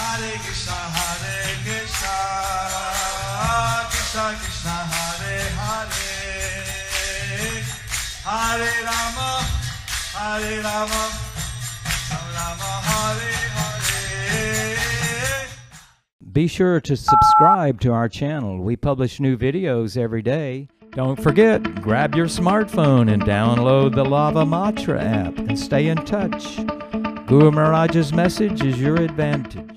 Hare Krishna, Krishna Krishna, Hare Hare, Hare Rama, Rama Rama, Hare Hare. Be sure to subscribe to our channel. We publish new videos every day. Don't forget, grab your smartphone and download the Lava Matra app and stay in touch. Guru Maharaj's message is your advantage.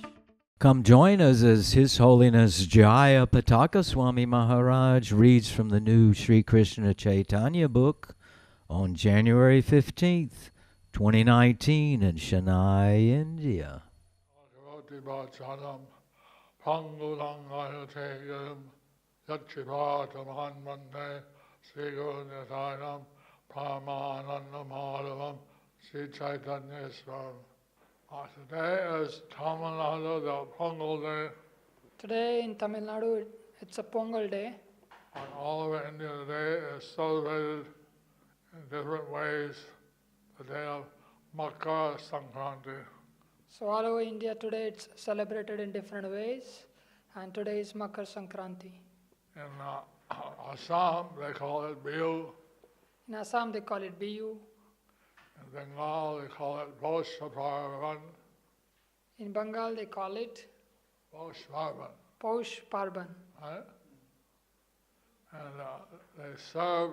Come join us as His Holiness Jayapataka Swami Maharaj reads from the new Sri Krishna Caitanya Book on January 15th, 2019 in Chennai, India. Pangulangayateyam Yatchipatam Mande Sri Krishna Paramanandamadavam Sri Chaitanya Swami. Today is Tamil Nadu, the Pongal Day. Today in Tamil Nadu, it's a Pongal Day. And all over India today is celebrated in different ways, the day of Makar Sankranti. So all over India today it's celebrated in different ways, and today is Makar Sankranti. In Assam they call it Bihu. In Assam they call it Bihu. In Bengal they call it Posh Parvan. In Bengal they call it Posh Parvan. Paush Parban. Right? And they serve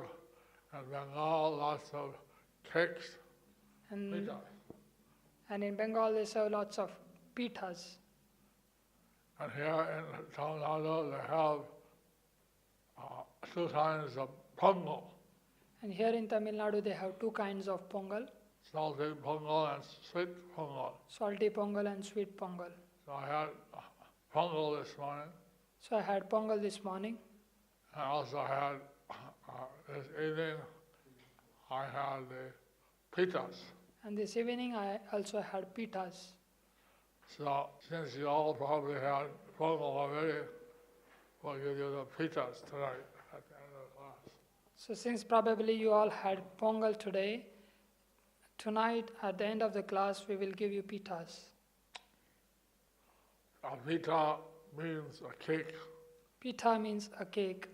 in Bengal lots of cakes. And in Bengal they serve lots of pithas. And here in Tamil Nadu they have two kinds of pongal. And here in Tamil Nadu they have two kinds of pongal. Salty pongal and sweet pongal. Salty pongal and sweet pongal. So I had pongal this morning. So I had pongal this morning. And I also had, this evening, I had the pitas. And this evening I also had pithas. So since you all probably had pongal already, we'll give you the pitas tonight at the end of the class. So since probably you all had pongal today, tonight at the end of the class we will give you pithas. A pita means a cake. Pitha means a cake.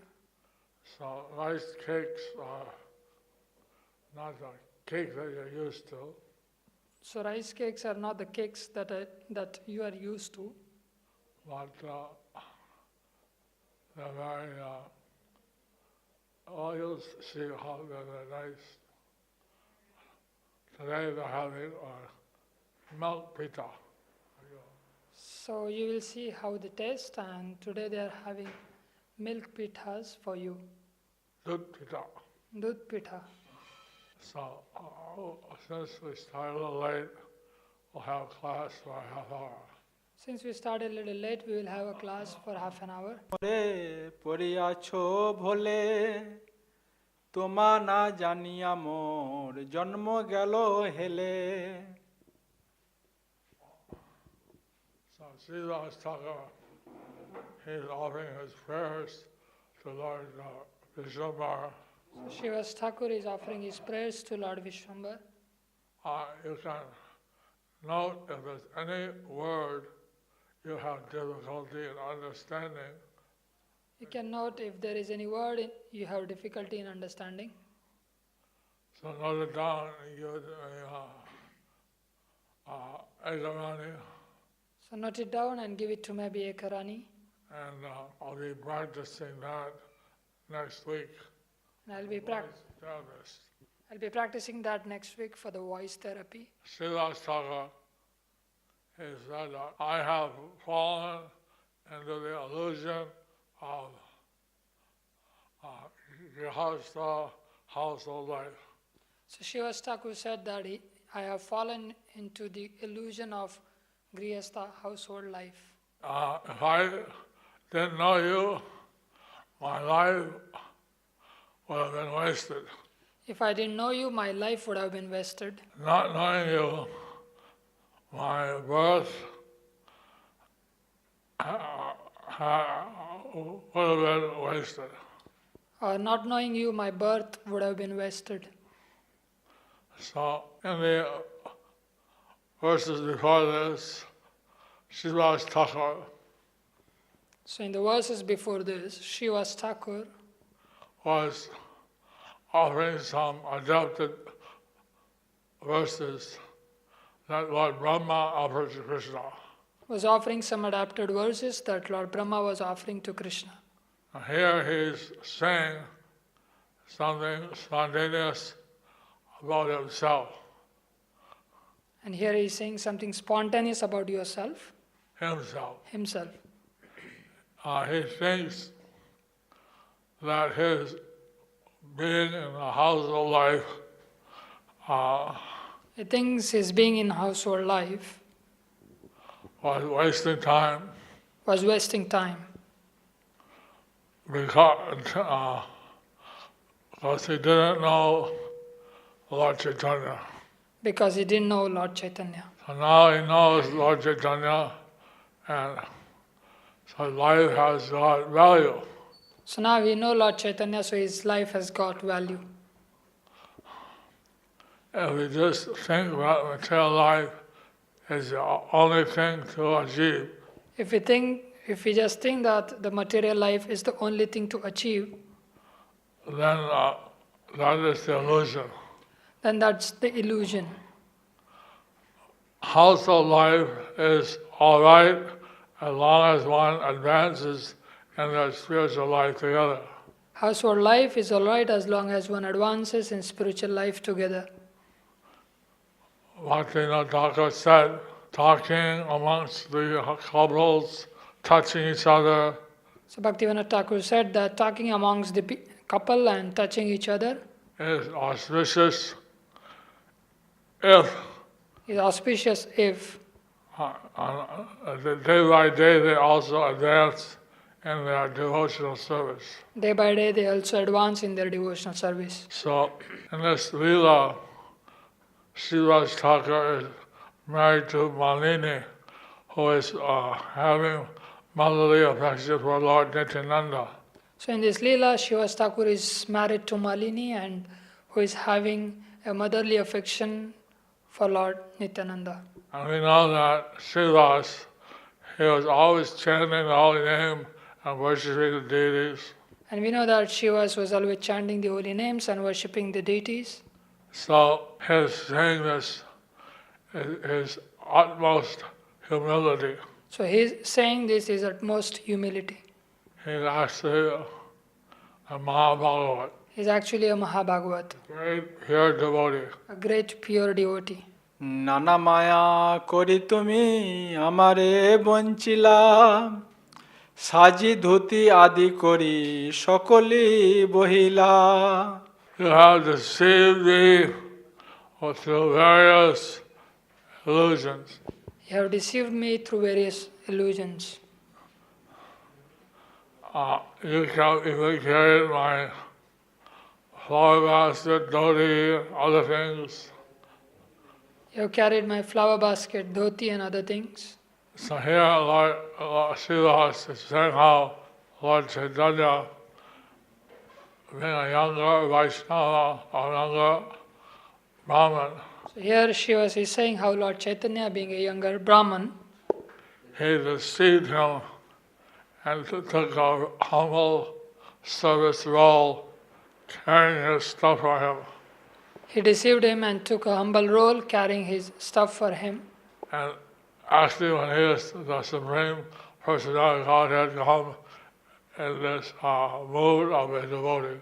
So rice cakes are not the cake that you're used to. So rice cakes are not the cakes that you are used to. But they're very, you'll see how they're nice. Today they're having milk pita. So you will see how they taste, and today they are having milk pithas for you. Dud pita. Dudh pitha. So since we started a little late, we'll have class for a half hour. Since we started a little late, we will have a class for half an hour. পড়িয়াছো ভোলে তোমা না জানিয়া মোর জন্ম গেল হেলে। So Sri Krishna, he's offering his prayers to Lord Vishwambar. So Shivas Thakur is offering his prayers to Lord Vishwambar. You can note if there's any word you have difficulty in understanding. You can note if there is any word you have difficulty in understanding. So note it down and give it Ekarani. So note it down and give it to maybe Ekarani. And I'll be practicing that next week. And I'll be practicing that next week for the voice therapy. Srila Thakur, he said that I have fallen into the illusion of Grihastha household life. So Shivas Thakur said that I have fallen into the illusion of Grihastha household life. If I didn't know you, my life would have been wasted. If I didn't know you, my life would have been wasted. Not knowing you, my birth would have been wasted. Not knowing you, my birth would have been wasted. So in the verses before this, Sri Thakur So in the verses before this, Srivas Thakur was offering some adapted verses that Lord Brahma offered to Krishna. was offering some adapted verses that Lord Brahma was offering to Krishna. And here he's saying something spontaneous about himself. And here he is saying something spontaneous about himself. He thinks that his being in the household life He thinks his being in household life was wasting time because he didn't know Lord Chaitanya. because he didn't know Lord Chaitanya. So now he knows Lord Chaitanya, and so life has got value. So now we know Lord Chaitanya, so his life has got value. If we just think about material life as the only thing to achieve, If we just think that the material life is the only thing to achieve, then that is the illusion. then that's the illusion. Household life is all right as long as one advances in their spiritual life together. Household life is alright as long as one advances in spiritual life together. Bhaktivinoda Thakur said, talking amongst the couples, touching each other, So Bhaktivinoda Thakur said that talking amongst the couple and touching each other is auspicious if is auspicious if day by day they also advance in their devotional service. day by day they also advance in their devotional service. So in this Leela, Srivas Thakur is married to Malini, who is having motherly affection for Lord Nityananda. So in this Leela, Srivas Thakur is married to Malini and who is having a motherly affection for Lord Nityananda. And we know that Srivas, he was always chanting the holy name and worshipping the deities. And we know that Srivas was always chanting the holy names and worshipping the deities. So his saying this is utmost humility. So his saying this is utmost humility. He's actually a Mahabhagavat, He's actually a Mahabhagavat, great pure devotee. a great pure devotee. নানা মায়া করি তুমি আমারে বঞ্চিলা সাজি ধুতি আদি করি সকলি বহিলা You have deceived me through various illusions. You have deceived me through various illusions. You have even carried my flower basket, dhoti, other things. You have carried my flower basket, dhoti and other things. So here Lord Srivas is saying how Lord Chaitanya, being a younger Vaishnava or younger Brahman, So here Srivas is saying how Lord Chaitanya, being a younger Brahman, he deceived him and took a humble service role, carrying his stuff for him. he deceived him and took a humble role carrying his stuff for him. And actually when he is the Supreme Personality of Godhead come in this mood of a devotee.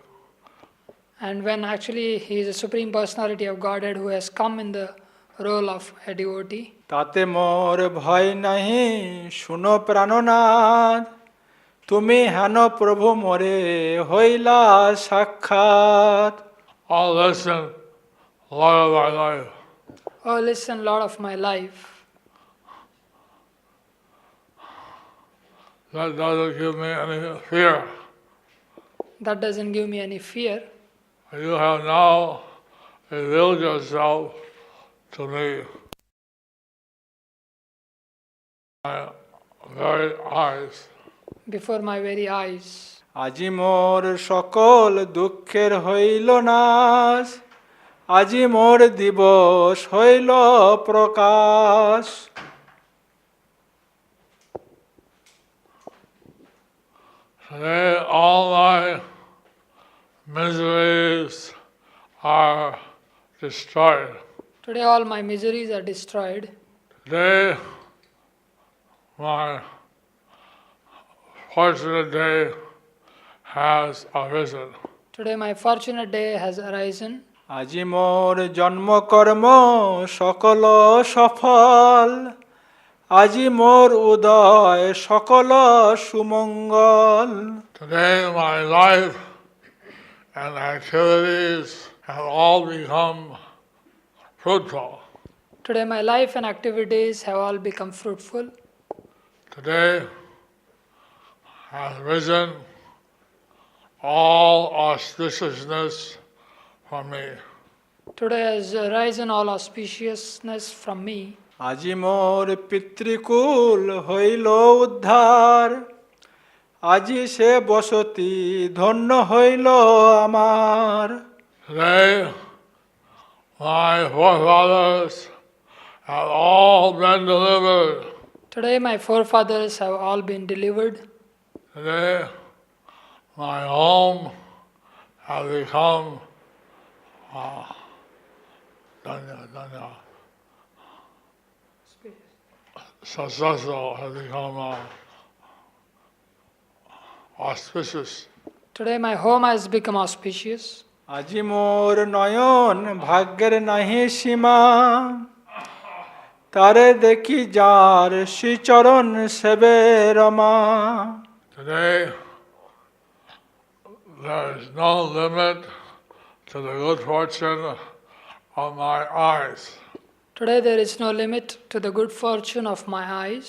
And when actually he is a Supreme Personality of Godhead who has come in the role of a devotee, তাতে মোর ভয় নাহি শুনো প্রাণনাথ তুমি হেন প্রভু মোরে হইলা সাক্ষাৎ Oh, listen, Lord of my life. oh listen, Lord of my life. That doesn't give me any fear. That doesn't give me any fear. You have now revealed yourself to me. My very eyes. Before my very eyes. আজি মোর সকল দুঃখের হইল নাশ আজি মোর দিবস হইল প্রকাশ Today all my miseries are destroyed. Today all my miseries are destroyed. Today my fortunate day has arisen. Today my fortunate day has arisen. আজি মোর জন্মকর্ম সকল সফল, আজি মোর উদয় সকল সুমঙ্গল। Today my life and activities have all become fruitful. Today my life and activities have all become fruitful. Today has risen all auspiciousness for me. Today has arisen all auspiciousness from me. আজি মোর পিতৃকুল হইল উদ্ধার, আজি সে বসতি ধন্য হইল আমার। Today my forefathers have all been delivered. Today my forefathers have all been delivered. Today my home has become successful, has become auspicious. Today my home has become auspicious. আজি মোর নয়ন ভাগ্যের নাহি সীমা, তারে দেখি যার শ্রীচরণ সেবে Rama. Today there is no limit to the good fortune of my eyes. Today there is no limit to the good fortune of my eyes.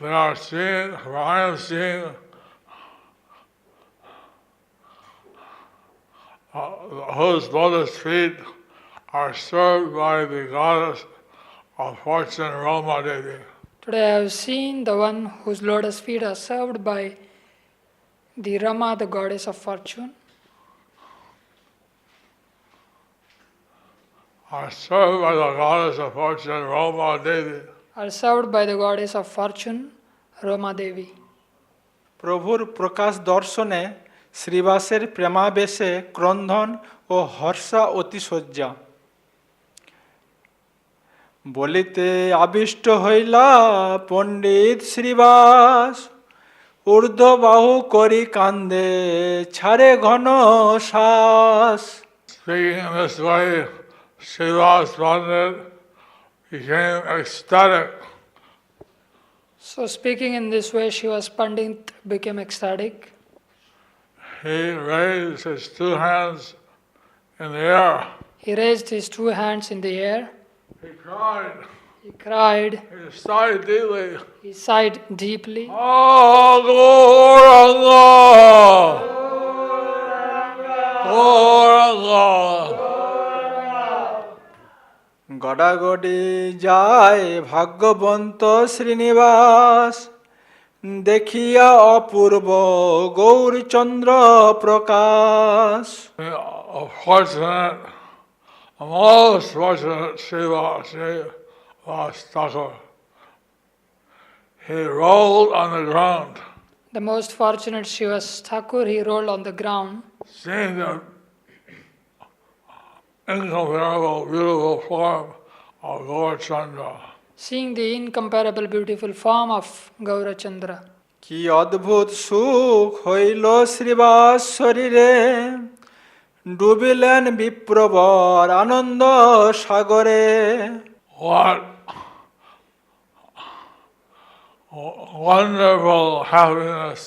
They are seeing, for I am seeing whose lotus feet are served by the goddess of fortune, Roma Devi. Today I have seen the one whose lotus feet are served by the Rama, the goddess of fortune. Are served by the goddess of fortune, Roma Devi. Are served by the goddess of fortune, Roma Devi. প্রভুর প্রকাশ দর্শনে শ্রীবাসের প্রেমাবেশে ক্রন্ধন ও হর্ষা অতিশয্যা। বলিতে আবিষ্ট হইলা পণ্ডিত শ্রীবাস, ঊর্ধ্ববাহু করি কান্দে ছাড়ে ঘন শ্বাস। Speaking in this way, Srivas Pandit became ecstatic. So speaking in this way, Shiva's Pandit became ecstatic. He raised his two hands in the air. He raised his two hands in the air. He cried. He cried. He sighed deeply. He sighed deeply. Oh, Gauranga! Gauranga! গড়াগড়ি যায় ভাগ্যবন্ত শ্রীনিবাস, দেখিয়া অপূর্ব গৌরচন্দ্র প্রকাশ। A fortunate, a most fortunate Srivas Thakur. He rolled on the ground, The most fortunate Shiva's Thakur, he rolled on the ground, seeing the incomparable, beautiful form of Gaurachandra. seeing the incomparable beautiful form of Gaurachandra. কি অদ্ভুত সুখ হইল শ্রীবাস শরীরে, ডুবিলেন বিপ্রবর আনন্দ সাগরে। What wonderful happiness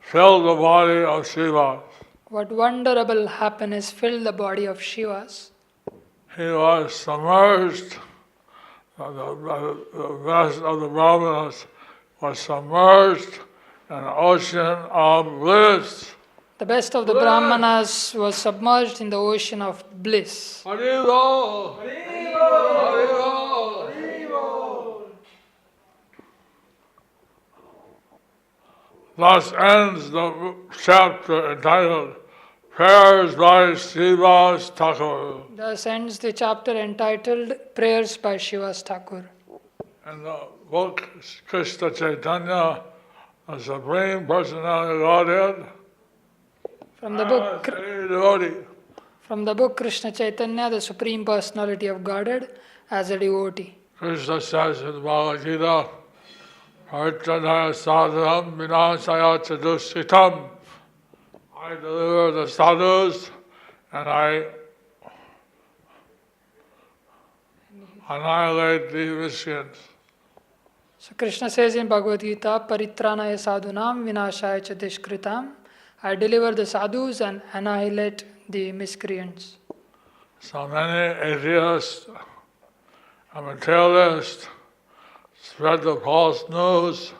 filled the body of Shiva. What wonderable happiness filled the body of Shiva's. He was submerged, the rest of the Brahmanas was submerged in an ocean of bliss. The best of the Brahmanas was submerged in the ocean of bliss. Haribo! Haribo! Thus ends the chapter entitled Prayers by Srivas Thakur. Thus ends the chapter entitled Prayers by Shiva's Thakur. In the book Krishna Caitanya the Supreme Personality of Godhead, From the book, as a devotee. from the book Krishna Chaitanya, the Supreme Personality of Godhead, as a devotee. Krishna says in the Bhagavad Gita, Parichanaya sadhanam vinasaya chadushritam. I deliver the sadhus and I annihilate the miscreants. So Krishna says in Bhagavad Gita, Paritranaya sadhunam vinashaya cha dushkritam. I deliver the sadhus and annihilate the miscreants. So many atheists and materialists spread the false news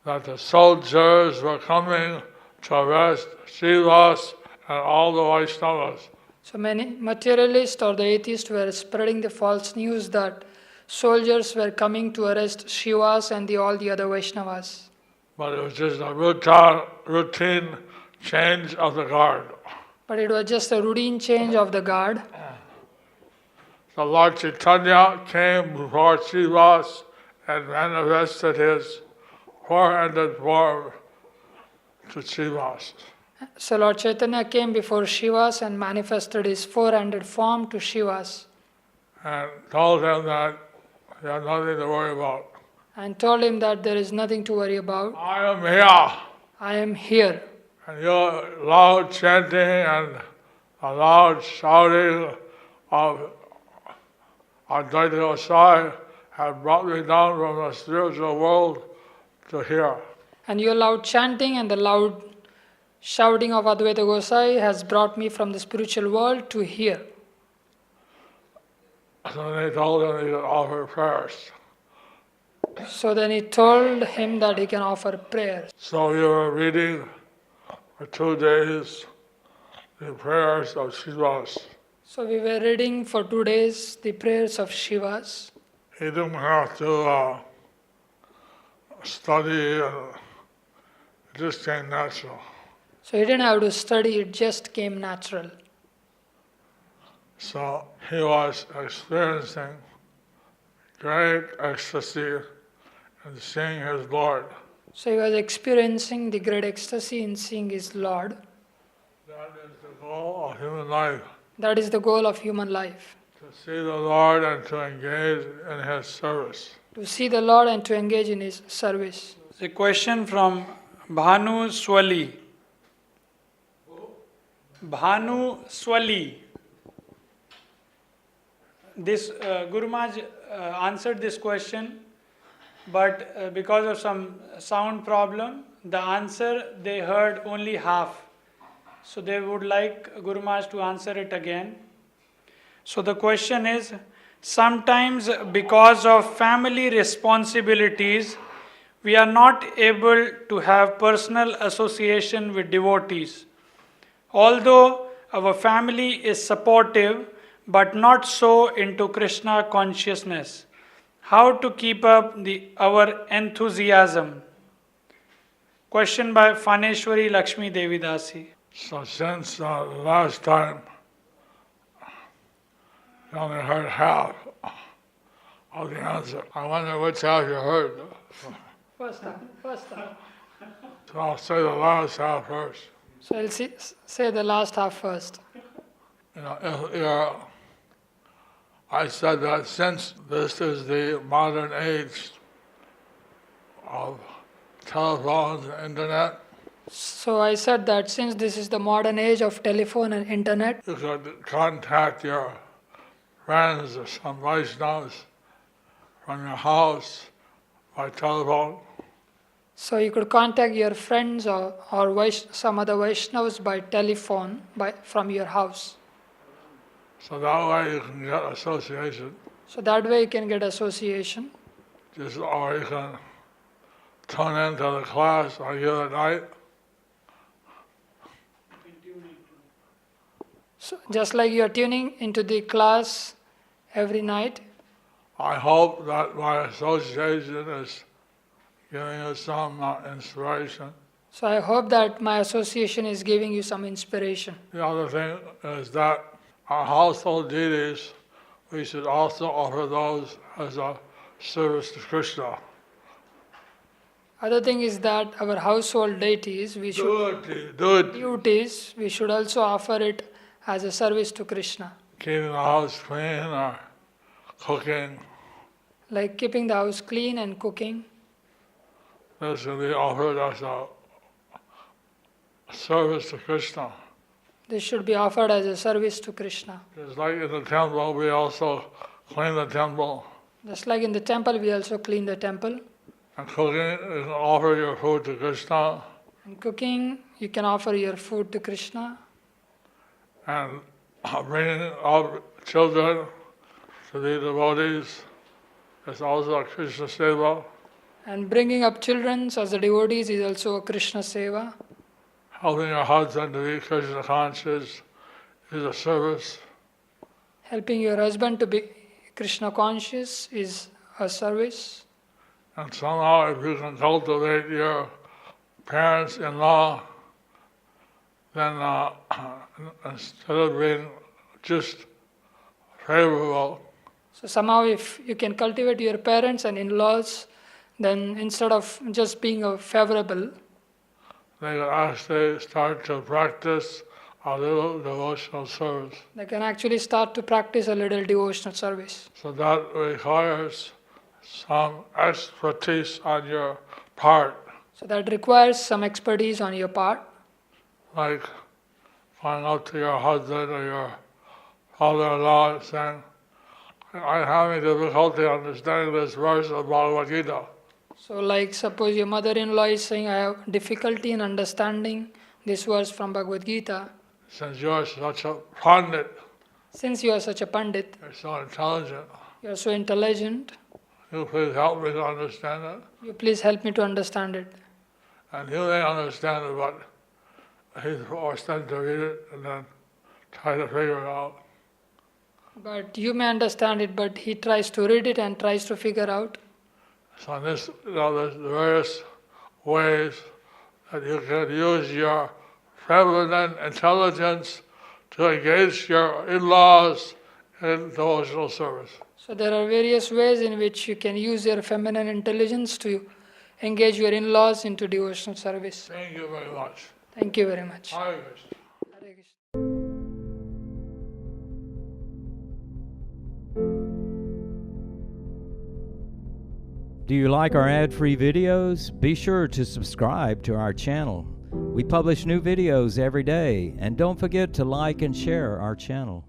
that the soldiers were coming to arrest Srivas and all the Vaishnavas. So many materialists or the atheists were spreading the false news that soldiers were coming to arrest Shivas and all the other Vaishnavas. But it was just a routine change of the guard. But it was just a routine change of the guard. The Lord Chaitanya came before Srivas and manifested his four-handed form to Srivas. So Lord Chaitanya came before Shivas and manifested his four-handed form to Shivas And told him that he had nothing to worry about. and told him that there is nothing to worry about. I am here. I am here. And your loud chanting and the loud shouting of Advaita Gosai have brought me down from the spiritual world to here. And your loud chanting and the loud shouting of Advaita Gosai has brought me from the spiritual world to here. So they told him he could offer prayers. So then he told him that he can offer prayers. So we were reading for 2 days the prayers of Shivas. So we were reading for 2 days the prayers of Shivas. He didn't have to study, it just came natural. So he didn't have to study, it just came natural. So he was experiencing great ecstasy in seeing his Lord. So he was experiencing the great ecstasy in seeing his Lord. That is the goal of human life, That is the goal of human life. to see the Lord and to engage in his service. To see the Lord and to engage in his service. A question from Bhanu Swali. Bhanu Swali. This Guru Maharaj answered this question, but because of some sound problem, the answer they heard only half. So they would like Guru Maharaj to answer it again. So the question is, sometimes because of family responsibilities, we are not able to have personal association with devotees. Although our family is supportive, but not so into Krishna consciousness. How to keep up our enthusiasm? Question by Phaneshwari Lakshmi Devi Dasi. So since the last time you only heard half of the answer, I wonder which half you heard. First time. So I'll say the last half first. So I'll say the last half first. You know, I said that since this is the modern age of telephones and internet, So I said that since this is the modern age of telephone and internet, you could contact your friends or some Vaishnavas from your house by telephone. so you could contact your friends or some other Vaishnavas by telephone from your house. So that way you can get association. So that way you can get association. Or you can tune into the class on the other night. So just like you are tuning into the class every night, I hope that my association is giving you some inspiration. so I hope that my association is giving you some inspiration. The other thing is that our household deities, we should also offer those as a service to Krishna. Other thing is that our household deities, we should duties, we should also offer it as a service to Krishna. Keeping the house clean or cooking, Like keeping the house clean and cooking. this can be offered as a service to Krishna. This should be offered as a service to Krishna. Just like in the temple, we also clean the temple. Just like in the temple, we also clean the temple. And cooking, you can offer your food to Krishna. And cooking, you can offer your food to Krishna. And bringing up children to be devotees is also a Krishna seva. And bringing up children as the devotees is also a Krishna seva. Helping your husband to be Krishna conscious is a service. Helping your husband to be Krishna conscious is a service. And somehow if you can cultivate your parents-in-law, then instead of being just favorable, So somehow if you can cultivate your parents and in-laws, then instead of just being a favorable, they can actually start to practice a little devotional service. they can actually start to practice a little devotional service. So that requires some expertise on your part, So that requires some expertise on your part, like going up to your husband or your father-in-law and saying, I'm having difficulty understanding this verse of Bhagavad Gita. So like suppose your mother-in-law is saying, I have difficulty in understanding this verse from Bhagavad Gita. Since you're such a pandit, Since you are such a pandit, you're so intelligent, you are so intelligent, you please help me to understand it. you please help me to understand it. And he may understand it, but he's forced them to read it and then try to figure it out. But you may understand it, but he tries to read it and tries to figure out. So there's various ways that you can use your feminine intelligence to engage your in-laws in devotional service. So there are various ways in which you can use your feminine intelligence to engage your in-laws into devotional service. Thank you very much. Thank you very much. Hare Krishna. Hare Krishna. Do you like our ad-free videos? Be sure to subscribe to our channel. We publish new videos every day, and don't forget to like and share our channel.